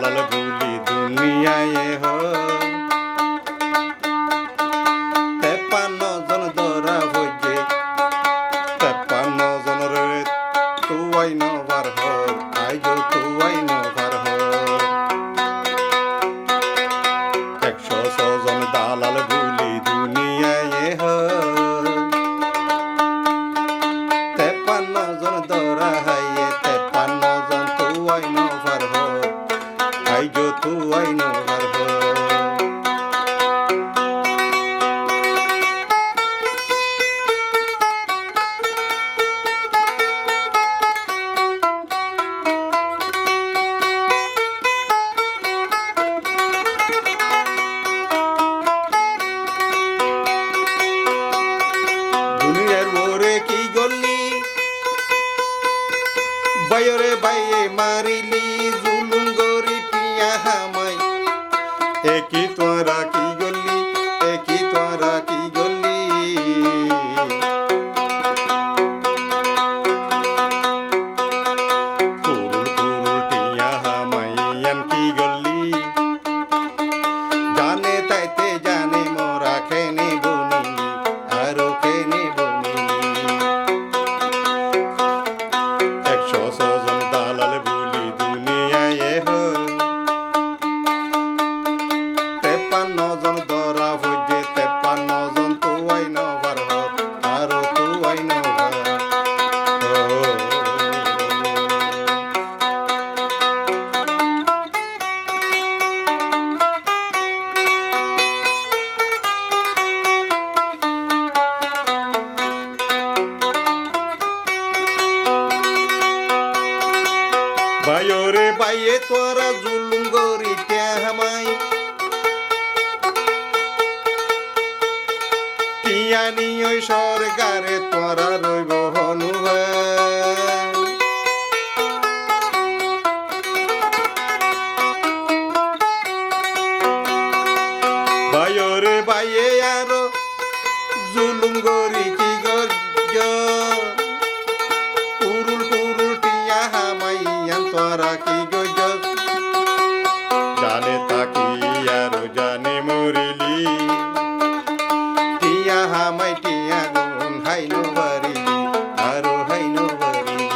দালাল বুলি দুনিয়ায় হো 53 জন ধরা হইছে 53 জনের তুয়াই নবার হ আইজ তুয়াই নবার হ 106 জন দালাল বুলি দুনিয়ায় হো 53 জন ধরা হাইয়ে 53 জন তুয়াই নবার হ আইজ তুয়াই নবার হ দুনিয়ার ওরে কি গল্লি বাইরে বাইয়ে মারিলি জুলুম গরি পিয়া হামাই একই তোরা কি গল্লি একই তোরা কি গল্লি কুরুল কুরুল টিয়া হামাই আন কি গল্লি জানে তাইতে জানে মোরা খেনে বনিলি আরো খেনে বনিলি 106 জন দালাল বুলি দুনিয়ায় হো 53 জন ধরা হইছে 53 জন তুয়াই নবার হ আরো তুয়াই নবার বাইরে বাইয়ে তোরা জুলুম গরি হামাই টিয়ানি ওই সরকারে তোরা রইব হনু বাইরে বাইয়ে আরো জুলুম গরি কি গর্জ কুরুল কুরুল টিয়া হামাইয়ান তোরা কি গজ জানে তাকি আরো জানে মরিলি টিয়া হামাই টিয়া গুন হাইনো বারিলি আরো হাইনো বারিলি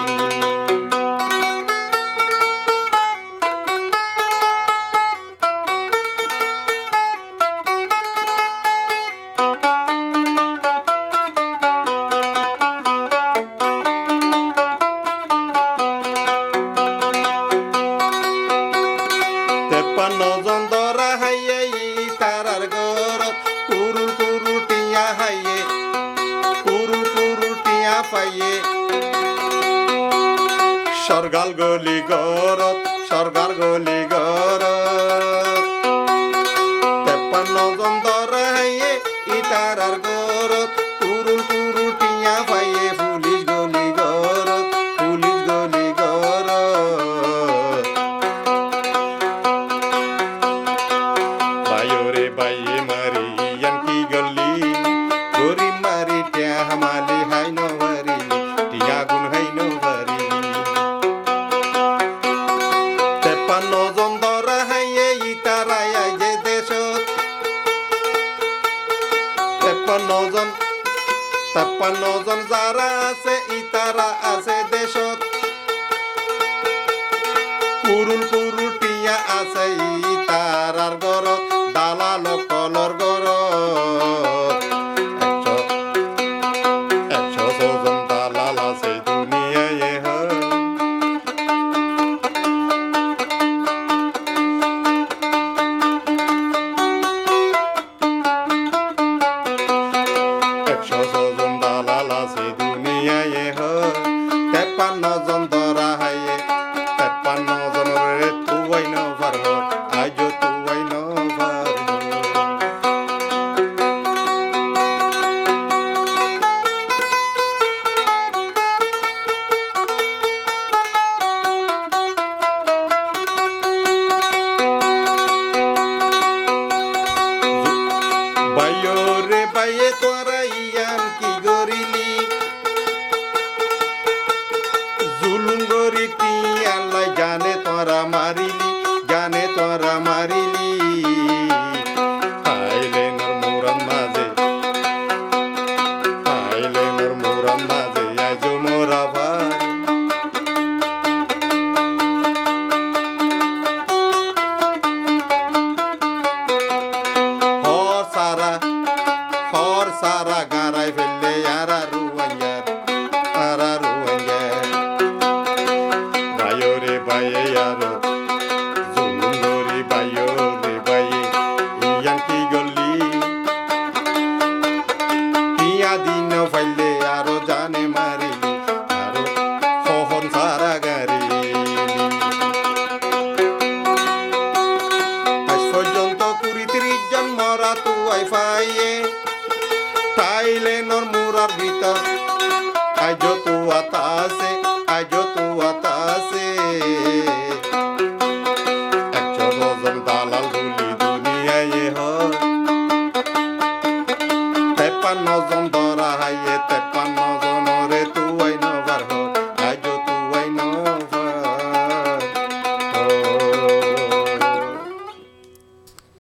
জন ধরা হাইয়ে তারার গরত কুরুল কুরুল টিয়া হাইয়ে কুরুল কুরুল টিয়া পাইয়ে সরগাল গলি গরত সরগার গলি গরত 53 জন ধরা হাইয়ে তারার গরত কুরুল কুরুল টিয়া পাইয়ে পুলিশ গলি গরত পুলিশ গলি গরত বাইরে বাইয়ে মারি আন কি গল্লি গরি মারি টিয়া হামালি হাই নবারি টিয়া গুন হাই নবারি 53 জন ধরা হাইয়ে ইতারাই আইজে দেশত 53 জন যারা আছে ইতারা আছে দেশত কুরুল কুরুল টিয়া আছে ইতারার গরত দালাল কলর গরত 106 জন দালাল আছে দুনিয়ায় হো জন দালাল আছে দুনিয়ায় হো 53 জন ধরা হাইয়ে 53 জনের তুয়াই নবার হ আইজ তুয়াই নবার বাইরে বাইয়ে তোরা ইয়ান কি গরিলি বাইয়ে আরো জুলুম ধরি বাইও রে বাইয়ে ইয়ান কি গল্লি টিয়া দিন ফাইলে আরো জানে মারিলি আরো হহন সারা গারিলি আজ পর্যন্ত ২০-৩০ জন মরা তুয়াই ফাইয়ে তাইলে নর মুরার ভিতর আজ তুয়া তাসে